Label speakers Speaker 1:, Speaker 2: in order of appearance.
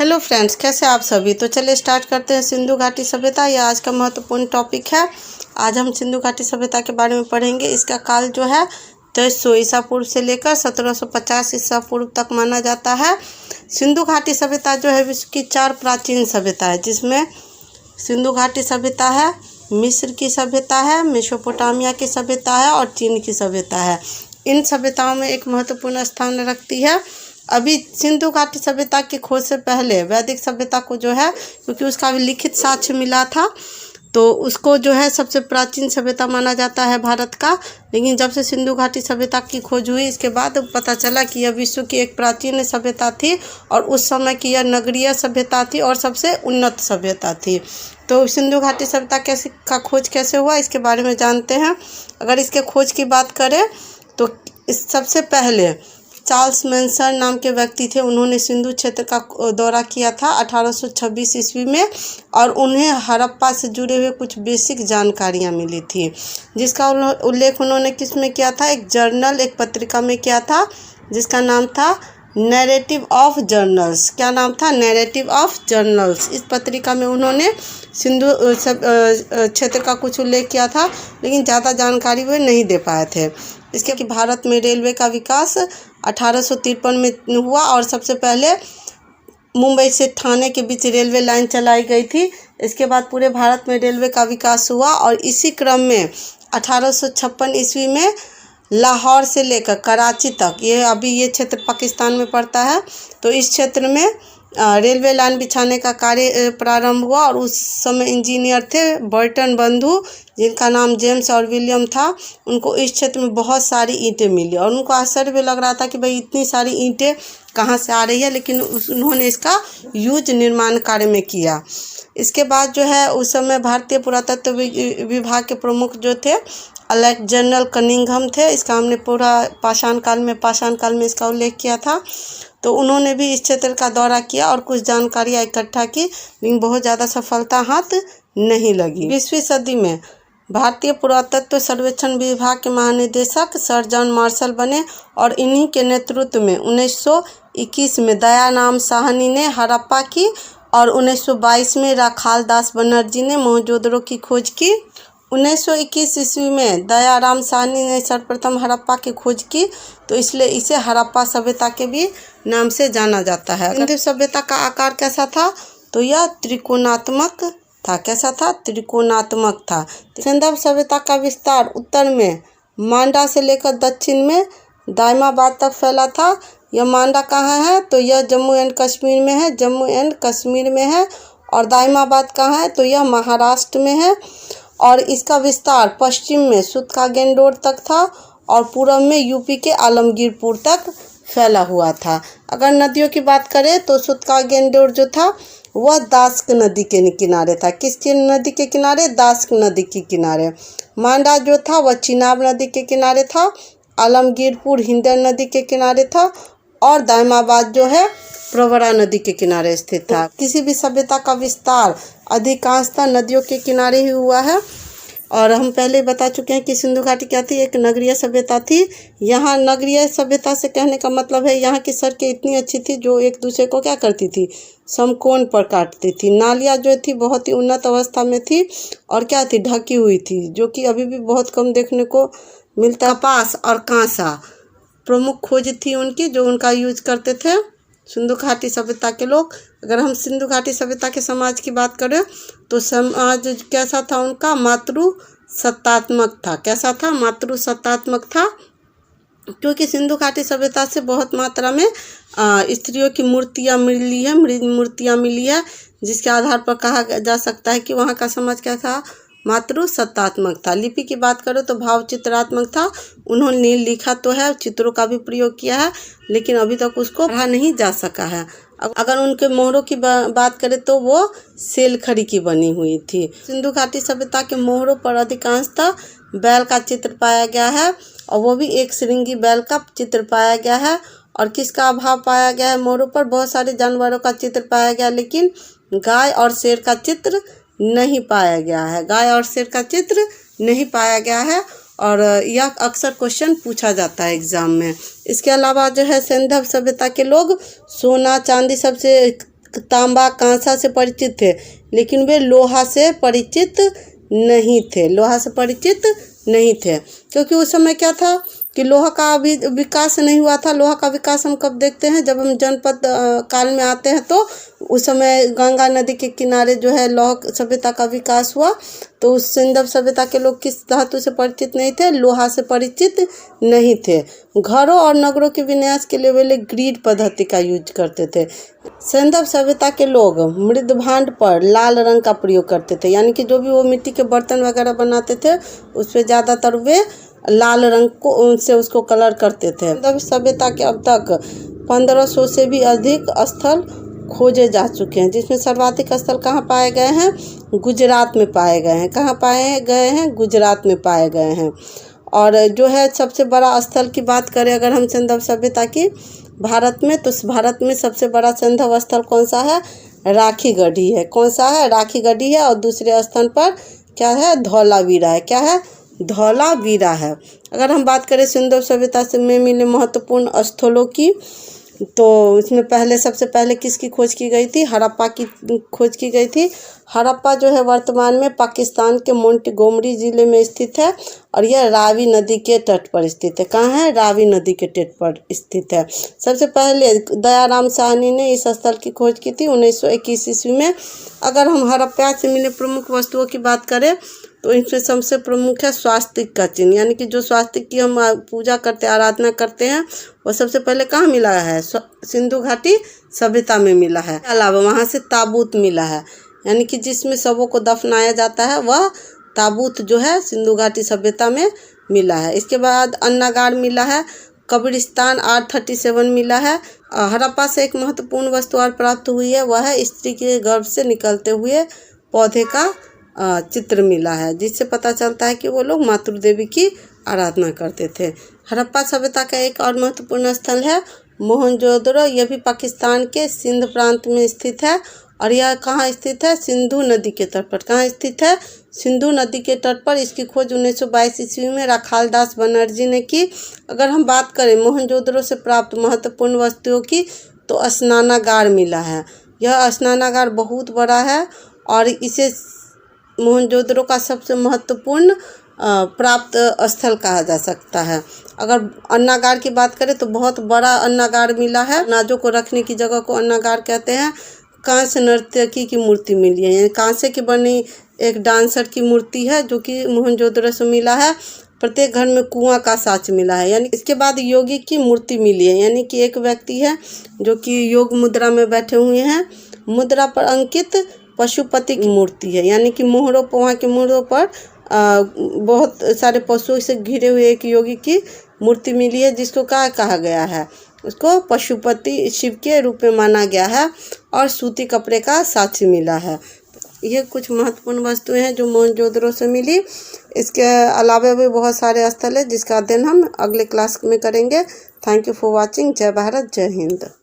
Speaker 1: Hello friends, कैसे आप सभी। तो चलिए स्टार्ट करते हैं सिंधु घाटी सभ्यता। यह आज का महत्वपूर्ण टॉपिक है। आज हम सिंधु घाटी सभ्यता के बारे में पढ़ेंगे। इसका काल जो है 2300 ईसा पूर्व से लेकर 1750 ईसा पूर्व तक माना जाता है। सिंधु घाटी सभ्यता जो है विश्व की 4 प्राचीन सभ्यता है, जिसमें सिंधु घाटी सभ्यता है, मिस्र की सभ्यता है, मेसोपोटामिया की सभ्यता है और चीन की सभ्यता है। इन सभ्यताओं में एक महत्वपूर्ण स्थान रखती है। अभी सिंधु घाटी सभ्यता की खोज से पहले वैदिक सभ्यता को जो है, क्योंकि उसका भी लिखित साक्ष्य मिला था, तो उसको जो है सबसे प्राचीन सभ्यता माना जाता है भारत का। लेकिन जब से सिंधु घाटी सभ्यता की खोज हुई, इसके बाद पता चला कि यह विश्व की एक प्राचीन सभ्यता थी और उस समय की यह नगरीय सभ्यता थी और सबसे उन्नत सभ्यता थी। तो सिंधु घाटी सभ्यता खोज कैसे हुआ, इसके बारे में जानते हैं। अगर इसके खोज की बात करें तो इस सबसे पहले चार्ल्स मैनसन नाम के व्यक्ति थे। उन्होंने सिंधु क्षेत्र का दौरा किया था 1826 ईस्वी में, और उन्हें हड़प्पा से जुड़े हुए कुछ बेसिक जानकारियां मिली थी, जिसका उल्लेख उन्होंने किस में किया था, एक जर्नल, एक पत्रिका में किया था, जिसका नाम था नैरेटिव ऑफ जर्नल्स। क्या नाम था? Narrative of journals. इस पत्रिका में उन्होंने सिंधु क्षेत्र का कुछ उल्लेख किया था, लेकिन ज़्यादा जानकारी वे नहीं दे पाए थे। इसके कि भारत में रेलवे का विकास 1853 में हुआ और सबसे पहले मुंबई से ठाणे के बीच रेलवे लाइन चलाई गई थी। इसके बाद पूरे भारत में रेलवे का विकास हुआ और इसी क्रम में 1856 ईस्वी में लाहौर से लेकर कराची तक, ये क्षेत्र पाकिस्तान में पड़ता है, तो इस क्षेत्र में रेलवे लाइन बिछाने का कार्य प्रारंभ हुआ। और उस समय इंजीनियर थे बर्टन बंधु, जिनका नाम जेम्स और विलियम था। उनको इस क्षेत्र में बहुत सारी ईंटें मिली और उनको आश्चर्य भी लग रहा था कि भाई इतनी सारी ईंटें कहाँ से आ रही है, लेकिन उन्होंने इसका यूज निर्माण कार्य में किया। इसके बाद जो है उस समय भारतीय पुरातत्व विभाग के प्रमुख जो थे अलेक्जेंडर कनिंघम थे। इसका हमने पूरा पाषाण काल में इसका उल्लेख किया था। तो उन्होंने भी इस क्षेत्र का दौरा किया और कुछ जानकारियाँ इकट्ठा की, लेकिन बहुत ज़्यादा सफलता हाथ नहीं लगी। 20वीं सदी में भारतीय पुरातत्व सर्वेक्षण विभाग के महानिदेशक सर जॉन मार्शल बने और इन्हीं के नेतृत्व में 1921 में दयाराम साहनी ने हड़प्पा की और 1922 में राखाल दास बनर्जी ने मोहनजोदड़ो की खोज की। 1921 ईस्वी में दयाराम साहनी ने सर्वप्रथम हड़प्पा की खोज की, तो इसलिए इसे हड़प्पा सभ्यता के भी नाम से जाना जाता है। सिंधु सभ्यता का आकार कैसा था, तो यह त्रिकोणात्मक था। कैसा था? त्रिकोणात्मक था। सिंधु सभ्यता का विस्तार उत्तर में मांडा से लेकर दक्षिण में दायमाबाद तक फैला था। यह मांडा कहाँ है, तो यह जम्मू एंड कश्मीर में है। और दायमाबाद कहाँ है, तो यह महाराष्ट्र में है। और इसका विस्तार पश्चिम में सुतकागेंडोर तक था और पूर्व में यूपी के आलमगीरपुर तक फैला हुआ था। अगर नदियों की बात करें तो सुतकागेंडोर जो था वह दास्क नदी के किनारे था। किसकी नदी के किनारे? दास्क नदी के किनारे। मांडा जो था वह चिनाब नदी के किनारे था। आलमगीरपुर हिंदर नदी के किनारे था और दायमाबाद जो है प्रवरा नदी के किनारे स्थित था। किसी भी सभ्यता का विस्तार अधिकांशतः नदियों के किनारे ही हुआ है। और हम पहले बता चुके हैं कि सिंधु घाटी क्या थी, एक नगरीय सभ्यता थी। यहाँ नगरीय सभ्यता से कहने का मतलब है यहाँ की सड़कें इतनी अच्छी थी जो एक दूसरे को क्या करती थी, समकोण पर काटती थी। नालियाँ जो थी बहुत ही उन्नत अवस्था में थी और क्या थी, ढकी हुई थी, जो कि अभी भी बहुत कम देखने को मिलता। कपास और कांसा प्रमुख खोज थी उनकी, जो उनका यूज करते थे सिंधु घाटी सभ्यता के लोग। अगर हम सिंधु घाटी सभ्यता के समाज की बात करें तो समाज कैसा था उनका? मातृसत्तात्मक था। कैसा था? मातृसत्तात्मक था, क्योंकि सिंधु घाटी सभ्यता से बहुत मात्रा में स्त्रियों की मूर्तियाँ मिली है, जिसके आधार पर कहा जा सकता है कि वहाँ का समाज क्या था, मातृसत्तात्मक था। लिपि की बात करो तो भाव चित्रात्मक था। उन्होंने लिखा तो है, चित्रों का भी प्रयोग किया है, लेकिन अभी तक उसको पढ़ा नहीं जा सका है। अगर उनके मोहरों की बात करें तो वो सेलखड़ी की बनी हुई थी। सिंधु घाटी सभ्यता के मोहरों पर अधिकांशतः बैल का चित्र पाया गया है, और वो भी एक श्रृंगी बैल का चित्र पाया गया है। और किसका अभाव पाया गया है? मोहरों पर बहुत सारे जानवरों का चित्र पाया गया, लेकिन गाय और शेर का चित्र नहीं पाया गया है। गाय और शेर का चित्र नहीं पाया गया है। और यह अक्सर क्वेश्चन पूछा जाता है एग्ज़ाम में। इसके अलावा जो है सिंधु सभ्यता के लोग सोना चांदी सबसे तांबा कांसा से परिचित थे, लेकिन वे लोहा से परिचित नहीं थे, लोहा से परिचित नहीं थे। क्योंकि उस समय क्या था कि लोहा का अभी विकास नहीं हुआ था। लोहा का विकास हम कब देखते हैं, जब हम जनपद काल में आते हैं, तो उस समय गंगा नदी के किनारे जो है लौह सभ्यता का विकास हुआ। तो उस सिंधु सभ्यता के लोग किस धातु से परिचित नहीं थे, लोहा से परिचित नहीं थे। घरों और नगरों के विन्यास के लिए वे लोग ग्रिड पद्धति का यूज करते थे। सिंधु सभ्यता के लोग मृद भांड पर लाल रंग का प्रयोग करते थे, यानी कि जो भी वो मिट्टी के बर्तन वगैरह बनाते थे उस पर ज़्यादातर वे लाल रंग को से उसको कलर करते थे। सिंधु सभ्यता के अब तक 1500 से भी अधिक स्थल खोजे जा चुके हैं, जिसमें सर्वाधिक स्थल कहाँ पाए गए हैं, गुजरात में पाए गए हैं। कहाँ पाए गए हैं, गुजरात में पाए गए हैं। और जो है सबसे बड़ा स्थल की बात करें अगर हम सिंधु सभ्यता की भारत में, तो भारत में सबसे बड़ा सिंधु स्थल कौन सा है, राखी गढ़ी है। कौन सा है, राखी गढ़ी है। और दूसरे स्थान पर क्या है, धौलावीरा है। क्या है, धौलावीरा है। अगर हम बात करें सिंधु सभ्यता से में मिले महत्वपूर्ण स्थलों की, तो इसमें पहले सबसे पहले किसकी खोज की गई थी, हड़प्पा की खोज की गई थी। हड़प्पा जो है वर्तमान में पाकिस्तान के मोंटगोमरी ज़िले में स्थित है और यह रावी नदी के तट पर स्थित है। कहाँ है, रावी नदी के तट पर स्थित है। सबसे पहले दयाराम साहनी ने इस स्थल की खोज की थी 1921 ईस्वी में। अगर हम हड़प्पा से मिले प्रमुख वस्तुओं की बात करें तो इनमें सबसे प्रमुख है स्वास्तिक का चिन्ह, यानी कि जो स्वास्तिक की हम पूजा करते हैं, आराधना करते हैं, वो सबसे पहले कहाँ मिला है, सिंधु घाटी सभ्यता में मिला है। अलावा वहाँ से ताबूत मिला है, यानी कि जिसमें शवों को दफनाया जाता है, वह ताबूत जो है सिंधु घाटी सभ्यता में मिला है। इसके बाद अन्नागार मिला है, कब्रिस्तान R37 मिला है। हड़प्पा से एक महत्वपूर्ण वस्तु और प्राप्त हुई है, वह है स्त्री के गर्भ से निकलते हुए पौधे का चित्र मिला है, जिससे पता चलता है कि वो लोग मातृ देवी की आराधना करते थे। हड़प्पा सभ्यता का एक और महत्वपूर्ण स्थल है मोहनजोदड़ो। यह भी पाकिस्तान के सिंध प्रांत में स्थित है और यह कहाँ स्थित है, सिंधु नदी के तट पर। कहाँ स्थित है, सिंधु नदी के तट पर। इसकी खोज 1922 ईस्वी में राखालदास बनर्जी ने की। अगर हम बात करें मोहनजोदड़ो से प्राप्त महत्वपूर्ण वस्तुओं की, तो स्नानागार मिला है। यह स्नानागार बहुत बड़ा है और इसे मोहनजोदड़ो का सबसे महत्वपूर्ण प्राप्त स्थल कहा जा सकता है। अगर अन्नागार की बात करें तो बहुत बड़ा अन्नागार मिला है। अनाजों को रखने की जगह को अन्नागार कहते हैं। कांस्य नर्तकी की मूर्ति मिली है, यानी कांसे की बनी एक डांसर की मूर्ति है जो कि मोहनजोदड़ो से मिला है। प्रत्येक घर में कुआं का साच मिला है। यानी इसके बाद योगी की मूर्ति मिली है, यानी कि एक व्यक्ति है जो कि योग मुद्रा में बैठे हुए हैं। मुद्रा पर अंकित पशुपति की मूर्ति है, यानी कि मोहरों वहाँ के मोहरों पर बहुत सारे पशुओं से घिरे हुए एक योगी की मूर्ति मिली है, जिसको क्या कहा गया है, उसको पशुपति शिव के रूप में माना गया है। और सूती कपड़े का साक्ष्य मिला है। ये कुछ महत्वपूर्ण वस्तुएं हैं जो मोहनजोदड़ो से मिली। इसके अलावा भी बहुत सारे स्थल है जिसका अध्ययन हम अगले क्लास में करेंगे। Thank you for watching. जय भारत, जय हिंद।